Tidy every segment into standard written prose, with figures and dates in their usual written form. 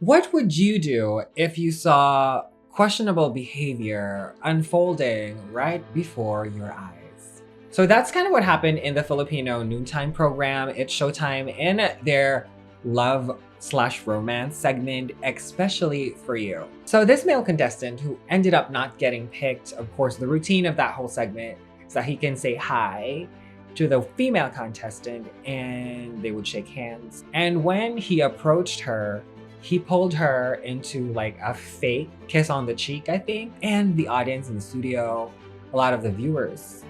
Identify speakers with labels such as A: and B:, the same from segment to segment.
A: What would you do if you saw questionable behavior unfolding right before your eyes? So that's kind of what happened in the Filipino noontime program. It's Showtime in their love/romance segment, Expecially for You. So this male contestant who ended up not getting picked, of course, the routine of that whole segment is that he can say hi to the female contestant and they would shake hands. And when he approached her, he pulled her into like a fake kiss on the cheek, I think. And the audience in the studio, a lot of the viewers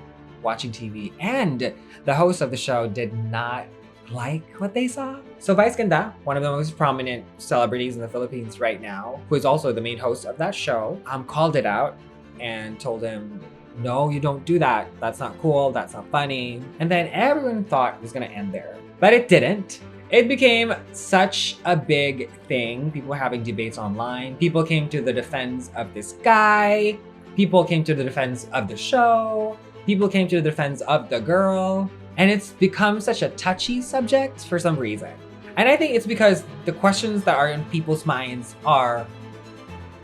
A: watching TV, and the host of the show did not like what they saw. So Vice Ganda, one of the most prominent celebrities in the Philippines right now, who is also the main host of that show, called it out and told him, no, you don't do that. That's not cool. That's not funny. And then everyone thought it was going to end there, but it didn't. It became such a big thing. People were having debates online. People came to the defense of this guy. People came to the defense of the show. People came to the defense of the girl. And it's become such a touchy subject for some reason. And I think it's because the questions that are in people's minds are,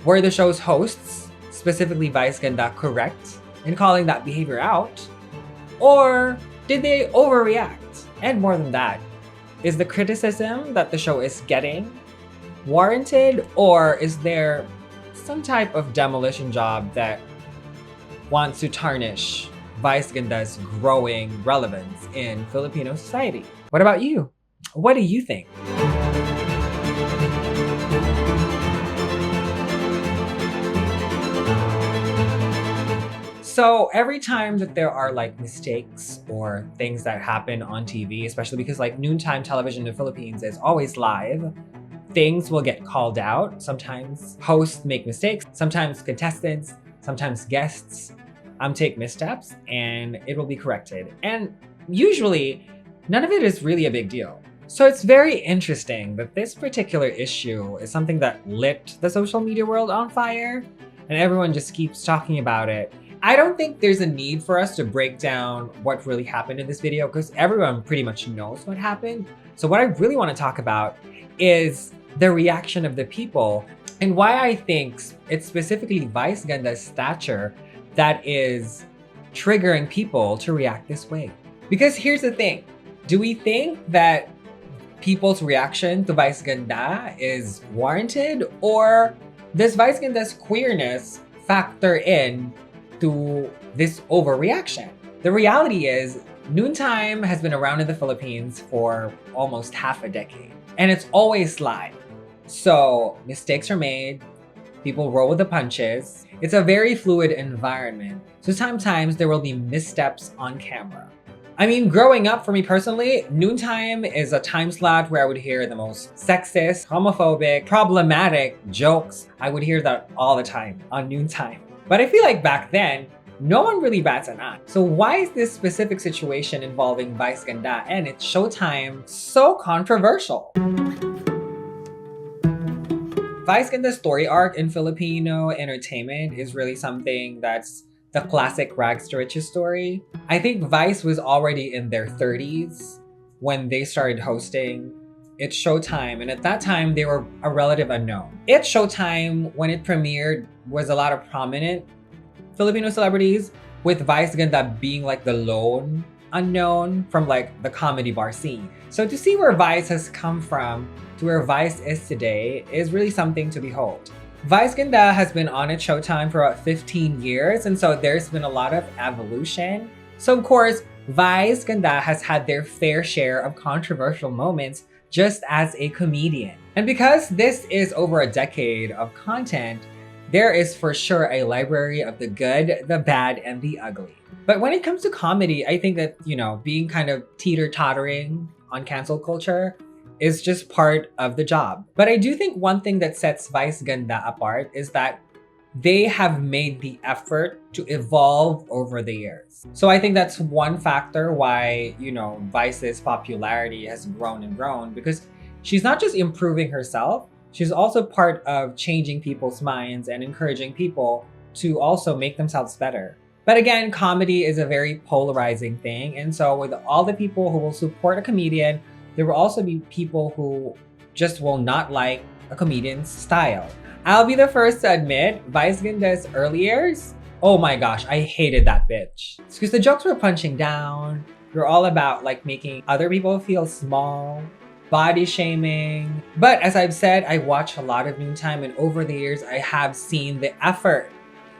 A: were the show's hosts, specifically Vice Ganda, correct in calling that behavior out? Or did they overreact? And more than that, is the criticism that the show is getting warranted, or is there some type of demolition job that wants to tarnish Vice Ganda's growing relevance in Filipino society? What about you? What do you think? So every time that there are like mistakes or things that happen on TV, especially because like noontime television in the Philippines is always live, things will get called out. Sometimes hosts make mistakes, sometimes contestants, sometimes guests take missteps, and it will be corrected. And usually none of it is really a big deal. So it's very interesting that this particular issue is something that lit the social media world on fire, and everyone just keeps talking about it. I don't think there's a need for us to break down what really happened in this video because everyone pretty much knows what happened. So what I really want to talk about is the reaction of the people and why I think it's specifically Vice Ganda's stature that is triggering people to react this way. Because here's the thing, do we think that people's reaction to Vice Ganda is warranted, or does Vice Ganda's queerness factor in to this overreaction? The reality is, noontime has been around in the Philippines for almost half a decade, and it's always live. So mistakes are made, people roll with the punches. It's a very fluid environment. So sometimes there will be missteps on camera. I mean, growing up for me personally, noontime is a time slot where I would hear the most sexist, homophobic, problematic jokes. I would hear that all the time on noontime. But I feel like back then, no one really bats an eye. So why is this specific situation involving Vice Ganda and its Showtime so controversial? Vice Ganda's story arc in Filipino entertainment is really something that's the classic rags to riches story. I think Vice was already in their 30s when they started hosting It's Showtime, and at that time they were a relative unknown. It's Showtime, when it premiered, was a lot of prominent Filipino celebrities, with Vice Ganda being like the lone unknown from like the comedy bar scene. So to see where Vice has come from to where Vice is today is really something to behold. Vice Ganda has been on at Showtime for about 15 years, and so there's been a lot of evolution. So of course, Vice Ganda has had their fair share of controversial moments just as a comedian. And because this is over a decade of content, there is for sure a library of the good, the bad, and the ugly. But when it comes to comedy, I think that, being kind of teeter-tottering on cancel culture is just part of the job. But I do think one thing that sets Vice Ganda apart is that they have made the effort to evolve over the years. So I think that's one factor why, Vice's popularity has grown and grown, because she's not just improving herself, she's also part of changing people's minds and encouraging people to also make themselves better. But again, comedy is a very polarizing thing. And so with all the people who will support a comedian, there will also be people who just will not like a comedian's style. I'll be the first to admit, Vice Ganda's early years, oh my gosh, I hated that bitch. It's because the jokes were punching down. They're all about like making other people feel small, body shaming. But as I've said, I watch a lot of Noontime, and over the years, I have seen the effort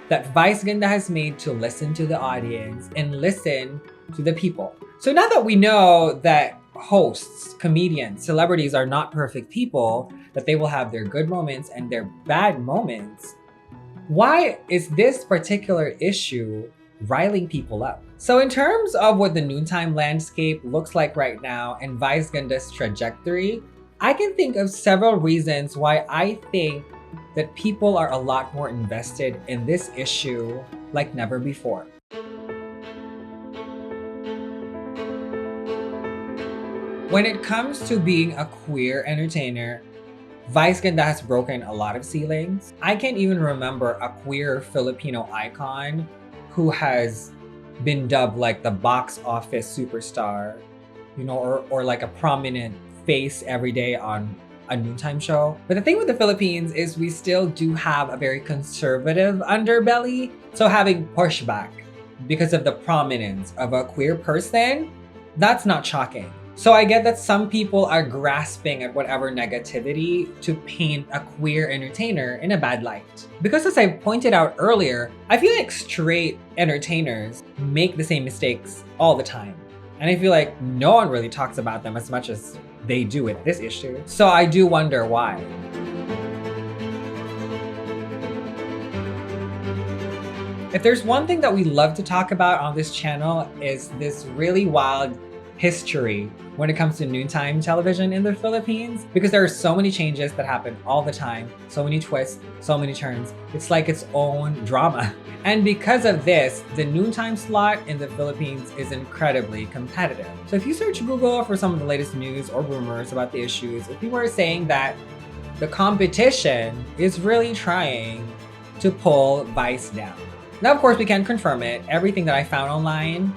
A: that Vice Ganda has made to listen to the audience and listen to the people. So now that we know that hosts, comedians, celebrities are not perfect people, that they will have their good moments and their bad moments, why is this particular issue riling people up? So in terms of what the Noontime landscape looks like right now and Vice Ganda's trajectory, I can think of several reasons why I think that people are a lot more invested in this issue like never before. When it comes to being a queer entertainer, Vice Ganda has broken a lot of ceilings. I can't even remember a queer Filipino icon who has been dubbed like the box office superstar, or like a prominent face every day on a noontime show. But the thing with the Philippines is we still do have a very conservative underbelly. So having pushback because of the prominence of a queer person, that's not shocking. So I get that some people are grasping at whatever negativity to paint a queer entertainer in a bad light. Because as I pointed out earlier, I feel like straight entertainers make the same mistakes all the time. And I feel like no one really talks about them as much as they do with this issue. So I do wonder why. If there's one thing that we love to talk about on this channel is this really wild history when it comes to noontime television in the Philippines, because there are so many changes that happen all the time, so many twists, so many turns. It's like its own drama. And because of this, the noontime slot in the Philippines is incredibly competitive. So if you search Google for some of the latest news or rumors about the issues, people are saying that the competition is really trying to pull Vice down. Now, of course, we can't confirm it. Everything that I found online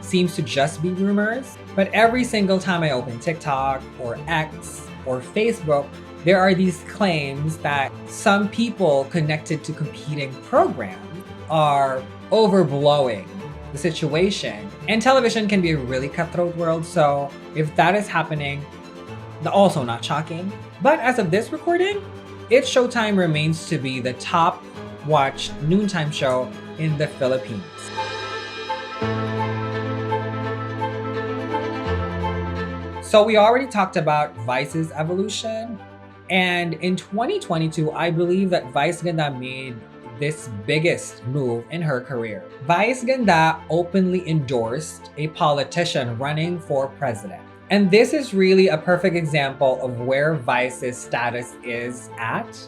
A: seems to just be rumors, but every single time I open TikTok or X or Facebook, there are these claims that some people connected to competing programs are overblowing the situation. And television can be a really cutthroat world, so if that is happening, also not shocking. But as of this recording, It's Showtime remains to be the top watched noontime show in the Philippines. So we already talked about Vice's evolution, and in 2022, I believe that Vice Ganda made this biggest move in her career. Vice Ganda openly endorsed a politician running for president. And this is really a perfect example of where Vice's status is at,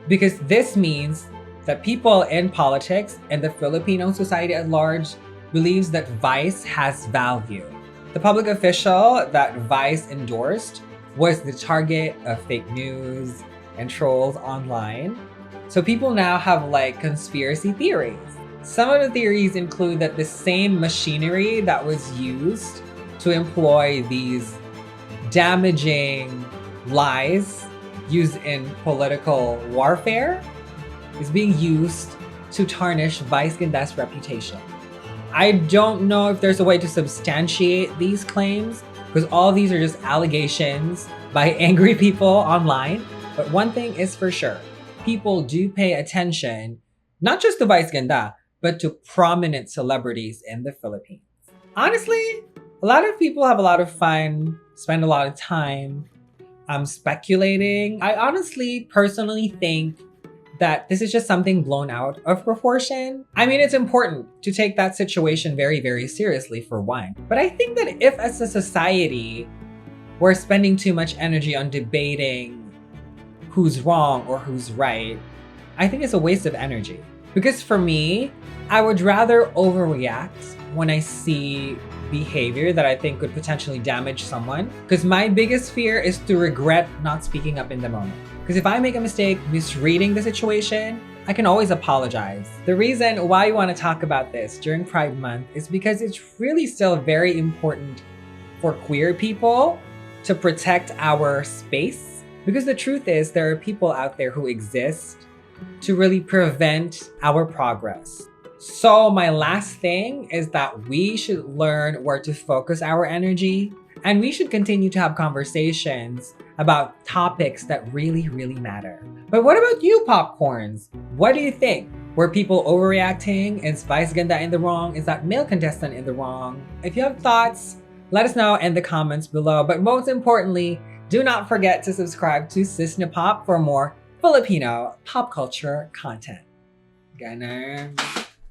A: because this means that people in politics and the Filipino society at large believes that Vice has value. The public official that Vice endorsed was the target of fake news and trolls online. So people now have like conspiracy theories. Some of the theories include that the same machinery that was used to employ these damaging lies used in political warfare is being used to tarnish Vice Ganda's reputation. I don't know if there's a way to substantiate these claims, because all these are just allegations by angry people online. But one thing is for sure, people do pay attention, not just to Vice Ganda, but to prominent celebrities in the Philippines. Honestly, a lot of people have a lot of fun, spend a lot of time speculating. I honestly, personally think that this is just something blown out of proportion. I mean, it's important to take that situation very, very seriously for one. But I think that if as a society, we're spending too much energy on debating who's wrong or who's right, I think it's a waste of energy. Because for me, I would rather overreact when I see behavior that I think could potentially damage someone. Because my biggest fear is to regret not speaking up in the moment. Because if I make a mistake misreading the situation, I can always apologize. The reason why I want to talk about this during Pride Month is because it's really still very important for queer people to protect our space Because the truth is, there are people out there who exist to really prevent our progress. So my last thing is that we should learn where to focus our energy, and we should continue to have conversations about topics that really, really matter. But what about you, popcorns? What do you think? Were people overreacting? Is Vice Ganda in the wrong? Is that male contestant in the wrong? If you have thoughts, let us know in the comments below. But most importantly, do not forget to subscribe to SISNE Pop for more Filipino pop culture content. Ganon.